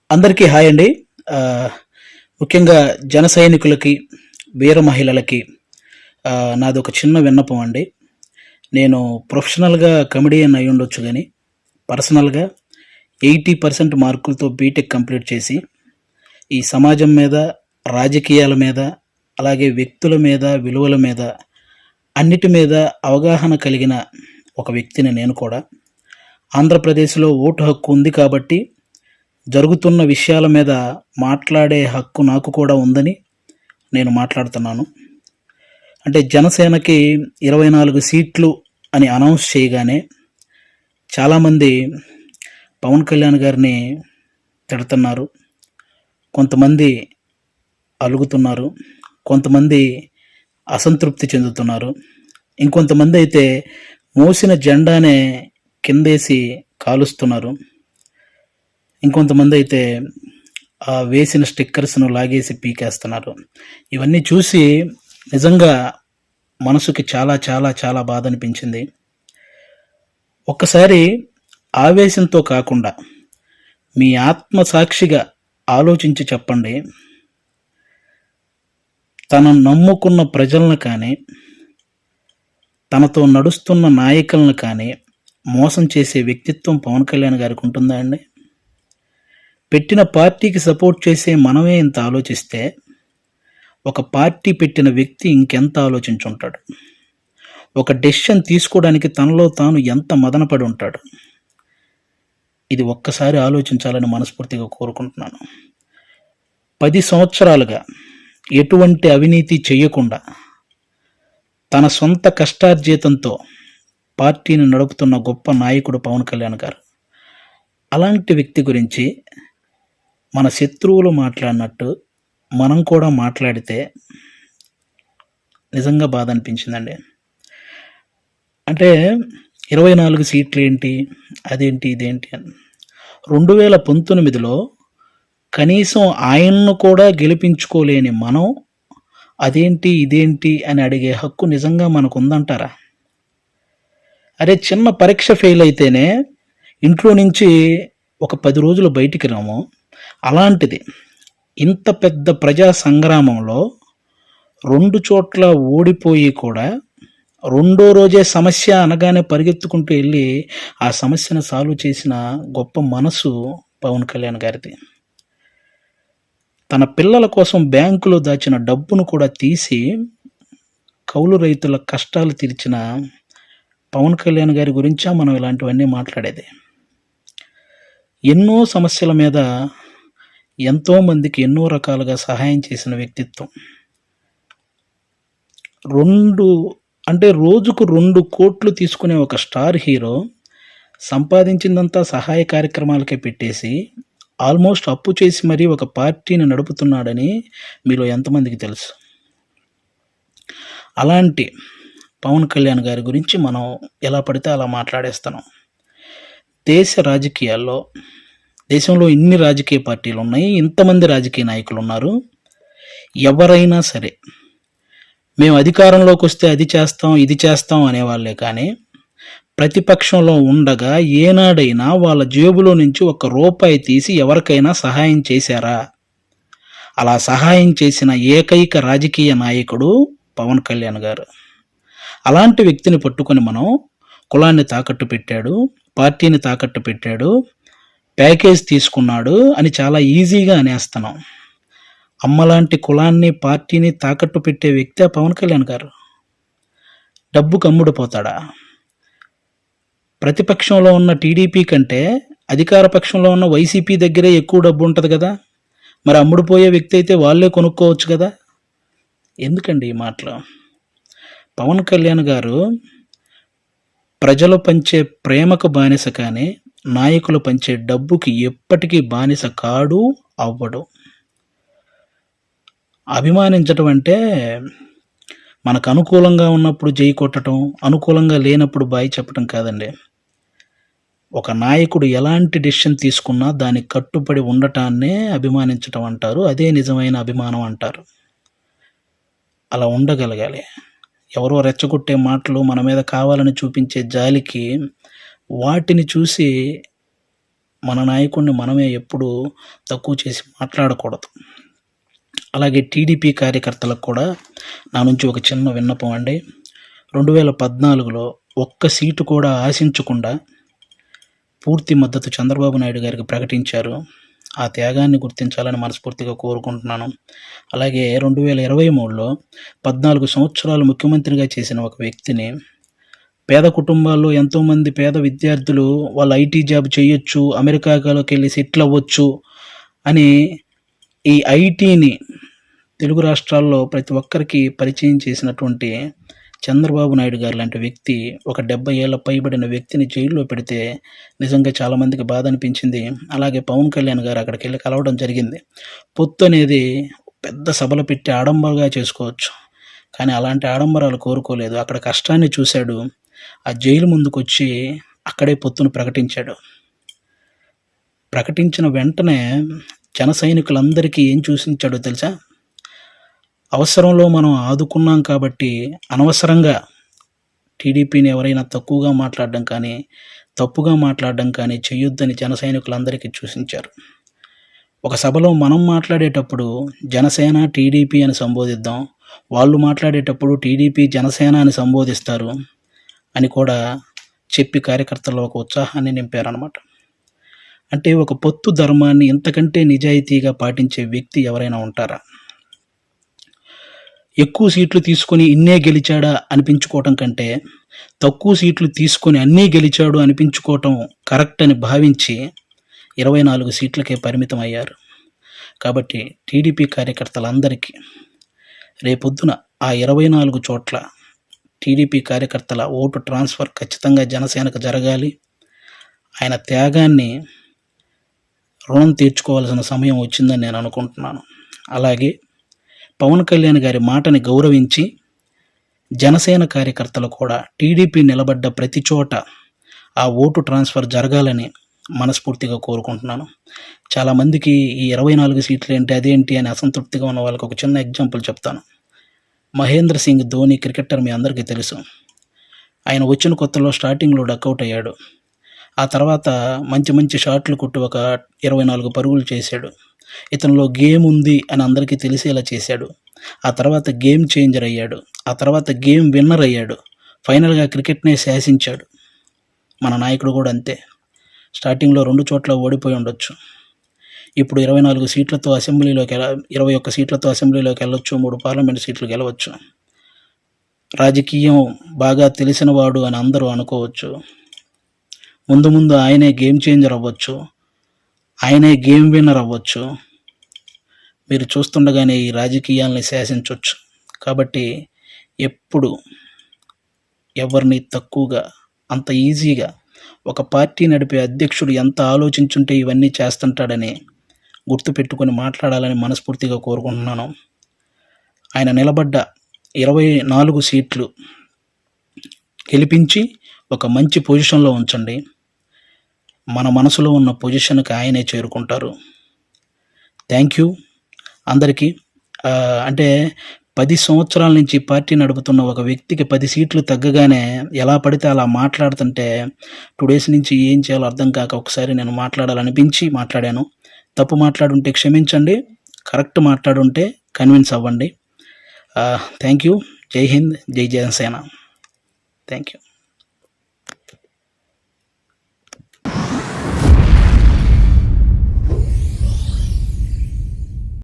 అందరికీ హాయ్ అండి. ఆహ్, ముఖ్యంగా జన సైనికులకి, వీర మహిళలకి నాదొక చిన్న విన్నపం అండి. నేను ప్రొఫెషనల్‌గా కమెడియన్ అయ్యుండొచ్చు గానీ, పర్సనల్‌గా 80% మార్కులతో బీటెక్ కంప్లీట్ చేసి, ఈ సమాజం మీద, రాజకీయాల మీద, అలాగే వ్యక్తుల మీద, విలువల మీద, అన్నిటి మీద అవగాహన కలిగిన ఒక వ్యక్తిని నేను కూడా. ఆంధ్రప్రదేశ్‌లో ఓటు హక్కు ఉంది కాబట్టి జరుగుతున్న విషయాల మీద మాట్లాడే హక్కు నాకు కూడా ఉందని నేను మాట్లాడుతున్నాను. అంటే జనసేనకి 24 సీట్లు అని అనౌన్స్ చేయగానే చాలామంది పవన్ కళ్యాణ్ గారిని తిడుతున్నారు. కొంతమంది అలుగుతున్నారు. కొంతమంది అసంతృప్తి చెందుతున్నారు. ఇంకొంతమంది అయితే మోసిన జెండానే కిందేసి కాలుస్తున్నారు. ఇంకొంతమంది అయితే వేసిన స్టిక్కర్స్‌ను లాగేసి పీకేస్తున్నారు. ఇవన్నీ చూసి నిజంగా మనసుకి చాలా చాలా చాలా బాధనిపించింది. ఒక్కసారి ఆవేశంతో కాకుండా మీ ఆత్మ సాక్షిగా ఆలోచించి చెప్పండి. తను నమ్ముకున్న ప్రజలను కానీ, తనతో నడుస్తున్న నాయకులను కానీ మోసం చేసే వ్యక్తిత్వం పవన్ కళ్యాణ్ గారికి ఉంటుందా అండి? పెట్టిన పార్టీకి సపోర్ట్ చేసే మనమే ఇంత ఆలోచిస్తే, ఒక పార్టీ పెట్టిన వ్యక్తి ఇంకెంత ఆలోచించుంటాడు. ఒక డెసిషన్ తీసుకోవడానికి తనలో తాను ఎంత మదనపడి ఉంటాడు. ఇది ఒక్కసారి ఆలోచించాలని మనస్ఫూర్తిగా కోరుకుంటున్నాను. 10 సంవత్సరాలుగా ఎటువంటి అవినీతి చేయకుండా, తన సొంత కష్టార్జితంతో పార్టీని నడుపుతున్న గొప్ప నాయకుడు పవన్ కళ్యాణ్ గారు. అలాంటి వ్యక్తి గురించి మన శత్రువులు మాట్లాడినట్టు మనం కూడా మాట్లాడితే నిజంగా బాధ అనిపించిందండి. అంటే 24 సీట్లు ఏంటి, అదేంటి, ఇదేంటి అని 2019లో కనీసం ఆయన్ను కూడా గెలిపించుకోలేని మనం అదేంటి, ఇదేంటి అని అడిగే హక్కు నిజంగా మనకుందంటారా? అరే చిన్న పరీక్ష ఫెయిల్ అయితేనే ఇంట్లో నుంచి ఒక 10 రోజులు బయటికి రాము. అలాంటిది ఇంత పెద్ద ప్రజా సంగ్రామంలో 2 చోట్ల ఓడిపోయి కూడా రెండో రోజే సమస్య అనగానే పరిగెత్తుకుంటూ వెళ్ళి ఆ సమస్యను సాల్వ్ చేసిన గొప్ప మనసు పవన్ కళ్యాణ్ గారిది. తన పిల్లల కోసం బ్యాంకులో దాచిన డబ్బును కూడా తీసి కౌలు రైతుల కష్టాలు తీర్చిన పవన్ కళ్యాణ్ గారి గురించా మనం ఇలాంటివన్నీ మాట్లాడేది. ఎన్నో సమస్యల మీద ఎంతోమందికి ఎన్నో రకాలుగా సహాయం చేసిన వ్యక్తిత్వం. 2 కోట్లు తీసుకునే ఒక స్టార్ హీరో సంపాదించిందంతా సహాయ కార్యక్రమాలకే పెట్టేసి ఆల్మోస్ట్ అప్పు చేసి మరీ ఒక పార్టీని నడుపుతున్నాడని మీలో ఎంతమందికి తెలుసు? అలాంటి పవన్ కళ్యాణ్ గారి గురించి మనం ఎలా పడితే అలా మాట్లాడేస్తున్నాం. దేశంలో ఇన్ని రాజకీయ పార్టీలు ఉన్నాయి, ఇంతమంది రాజకీయ నాయకులు ఉన్నారు. ఎవరైనా సరే మేము అధికారంలోకి వస్తే అది చేస్తాం, ఇది చేస్తాం అనేవాళ్ళే కానీ ప్రతిపక్షంలో ఉండగా ఏనాడైనా వాళ్ళ జేబులో నుంచి ₹1 తీసి ఎవరికైనా సహాయం చేశారా? అలా సహాయం చేసిన ఏకైక రాజకీయ నాయకుడు పవన్ కళ్యాణ్ గారు. అలాంటి వ్యక్తిని పట్టుకొని మనం కులాన్ని తాకట్టు పెట్టాడు, పార్టీని తాకట్టు పెట్టాడు, ప్యాకేజ్ తీసుకున్నాడు అని చాలా ఈజీగా అనేస్తున్నాం. అమ్మలాంటి కులాన్ని, పార్టీని తాకట్టు పెట్టే వ్యక్తే పవన్ కళ్యాణ్ గారు. డబ్బుకు అమ్ముడుపోతాడా? ప్రతిపక్షంలో ఉన్న టీడీపీ కంటే అధికార పక్షంలో ఉన్న వైసీపీ దగ్గరే ఎక్కువ డబ్బు ఉంటుంది కదా. మరి అమ్ముడుపోయే వ్యక్తి అయితే వాళ్ళే కొనుక్కోవచ్చు కదా. ఎందుకండి ఈ మాటలు? పవన్ కళ్యాణ్ గారు ప్రజలు పంచే ప్రేమకు బానిస కానీ నాయకులు పంచే డబ్బుకి ఎప్పటికీ బానిస కాడు, అవ్వడు. అభిమానించటం అంటే మనకు అనుకూలంగా ఉన్నప్పుడు జై కొట్టడం, అనుకూలంగా లేనప్పుడు బాయ్ చెప్పడం కాదండి. ఒక నాయకుడు ఎలాంటి డెసిషన్ తీసుకున్నా దానికి కట్టుబడి ఉండటాన్నే అభిమానించటం అంటారు. అదే నిజమైన అభిమానం అంటారు. అలా ఉండగలగాలి. ఎవరో రెచ్చగొట్టే మాటలు మన మీద కావాలని చూపించే జాలికి వాటిని చూసి మన నాయకుడిని మనమే ఎప్పుడూ తక్కువ చేసి మాట్లాడకూడదు. అలాగే టీడీపీ కార్యకర్తలకు కూడా నా నుంచి ఒక చిన్న విన్నపం అండి. 2014లో ఒక్క సీటు కూడా ఆశించకుండా పూర్తి మద్దతు చంద్రబాబు నాయుడు గారికి ప్రకటించారు. ఆ త్యాగాన్ని గుర్తించాలని మనస్ఫూర్తిగా కోరుకుంటున్నాను. అలాగే 2023లో 14 సంవత్సరాలు ముఖ్యమంత్రిగా చేసిన ఒక వ్యక్తిని, పేద కుటుంబాల్లో ఎంతోమంది పేద విద్యార్థులు వాళ్ళు ఐటీ జాబ్ చేయొచ్చు, అమెరికాలోకి వెళ్ళి సెటిల్ అవ్వచ్చు అని ఈ ఐటీని తెలుగు రాష్ట్రాల్లో ప్రతి ఒక్కరికి పరిచయం చేసినటువంటి చంద్రబాబు నాయుడు గారు లాంటి వ్యక్తి, ఒక 70 ఏళ్ల పైబడిన వ్యక్తిని జైల్లో పెడితే నిజంగా చాలామందికి బాధ అనిపించింది. అలాగే పవన్ కళ్యాణ్ గారు అక్కడికి వెళ్ళి కలవడం జరిగింది. పొత్తు అనేది పెద్ద సభలు పెట్టి ఆడంబరంగా చేసుకోవచ్చు, కానీ అలాంటి ఆడంబరాలు కోరుకోలేదు. అక్కడ కష్టాన్ని చూశాడు. ఆ జైలు ముందుకొచ్చి అక్కడే పొత్తును ప్రకటించాడు. ప్రకటించిన వెంటనే జన సైనికులందరికీ ఏం చూసించాడో తెలుసా? అవసరంలో మనం ఆదుకున్నాం కాబట్టి అనవసరంగా టీడీపీని ఎవరైనా తక్కువగా మాట్లాడడం కానీ, తప్పుగా మాట్లాడడం కానీ చేయొద్దని జన సైనికులందరికీ సూచించారు. ఒక సభలో మనం మాట్లాడేటప్పుడు జనసేన, టీడీపీ అని సంబోధిద్దాం, వాళ్ళు మాట్లాడేటప్పుడు టీడీపీ, జనసేన అని సంబోధిస్తారు అని కూడా చెప్పి కార్యకర్తల్లో ఒక ఉత్సాహాన్ని నింపారనమాట. అంటే ఒక పొత్తు ధర్మాన్ని ఇంతకంటే నిజాయితీగా పాటించే వ్యక్తి ఎవరైనా ఉంటారా? ఎక్కువ సీట్లు తీసుకొని ఇన్నే గెలిచాడా అనిపించుకోవటం కంటే, తక్కువ సీట్లు తీసుకొని అన్నీ గెలిచాడు అనిపించుకోవటం కరెక్ట్ అని భావించి 24 సీట్లకే పరిమితం అయ్యారు. కాబట్టి టీడీపీ కార్యకర్తలందరికీ రేపొద్దున ఆ 24 చోట్ల టీడీపీ కార్యకర్తల ఓటు ట్రాన్స్ఫర్ ఖచ్చితంగా జనసేనకు జరగాలి. ఆయన త్యాగాన్ని రుణం తీర్చుకోవాల్సిన సమయం వచ్చిందని నేను అనుకుంటున్నాను. అలాగే పవన్ కళ్యాణ్ గారి మాటని గౌరవించి జనసేన కార్యకర్తలు కూడా టీడీపీ నిలబడ్డ ప్రతి చోట ఆ ఓటు ట్రాన్స్ఫర్ జరగాలని మనస్ఫూర్తిగా కోరుకుంటున్నాను. చాలామందికి ఈ 24 సీట్లు ఏంటి, అదేంటి అని అసంతృప్తిగా ఉన్న వాళ్ళకి ఒక చిన్న ఎగ్జాంపుల్ చెప్తాను. మహేంద్ర సింగ్ ధోని క్రికెటర్ మీ అందరికీ తెలుసు. ఆయన వచ్చిన కొత్తలో స్టార్టింగ్లో డకౌట్ అయ్యాడు. ఆ తర్వాత మంచి మంచి షాట్లు కొట్టి ఒక 24 పరుగులు చేశాడు. ఇతనిలో గేమ్ ఉంది అని అందరికీ తెలిసేలా చేశాడు. ఆ తర్వాత గేమ్ చేంజర్ అయ్యాడు. ఆ తర్వాత గేమ్ విన్నర్ అయ్యాడు. ఫైనల్గా క్రికెట్నే శాసించాడు. మన నాయకుడు కూడా అంతే. స్టార్టింగ్లో 2 చోట్ల ఓడిపోయి ఉండొచ్చు. ఇప్పుడు 24 సీట్లతో అసెంబ్లీలోకి 21 సీట్లతో అసెంబ్లీలోకి వెళ్ళొచ్చు, 3 పార్లమెంట్ సీట్లు గెలవచ్చు. రాజకీయం బాగా తెలిసినవాడు అని అందరూ అనుకోవచ్చు. ముందు ముందు ఆయనే గేమ్ చేంజర్ అవ్వచ్చు, ఆయనే గేమ్ విన్నర్ అవ్వచ్చు. మీరు చూస్తుండగానే ఈ రాజకీయాల్ని శాసించవచ్చు. కాబట్టి ఎప్పుడు ఎవరిని తక్కువగా, అంత ఈజీగా ఒక పార్టీ నడిపే అధ్యక్షుడు ఎంత ఆలోచించుంటే ఇవన్నీ చేస్తుంటాడని గుర్తుపెట్టుకొని మాట్లాడాలని మనస్ఫూర్తిగా కోరుకుంటున్నాను. ఆయన నిలబడ్డ 24 సీట్లు గెలిపించి ఒక మంచి పొజిషన్లో ఉంచండి. మన మనసులో ఉన్న పొజిషన్కి ఆయనే చేరుకుంటారు. థ్యాంక్ యూ అందరికీ. అంటే 10 సంవత్సరాల నుంచి పార్టీ నడుపుతున్న ఒక వ్యక్తికి 10 సీట్లు తగ్గగానే ఎలా పడితే అలా మాట్లాడుతుంటే 2 డేస్ నుంచి ఏం చేయాలో అర్థం కాక ఒకసారి నేను మాట్లాడాలనిపించి మాట్లాడాను. తప్పు మాట్లాడుంటే క్షమించండి, కరెక్ట్ మాట్లాడుంటే కన్విన్స్ అవ్వండి. Thank you. జై హింద్, జై జనసేన. Thank you.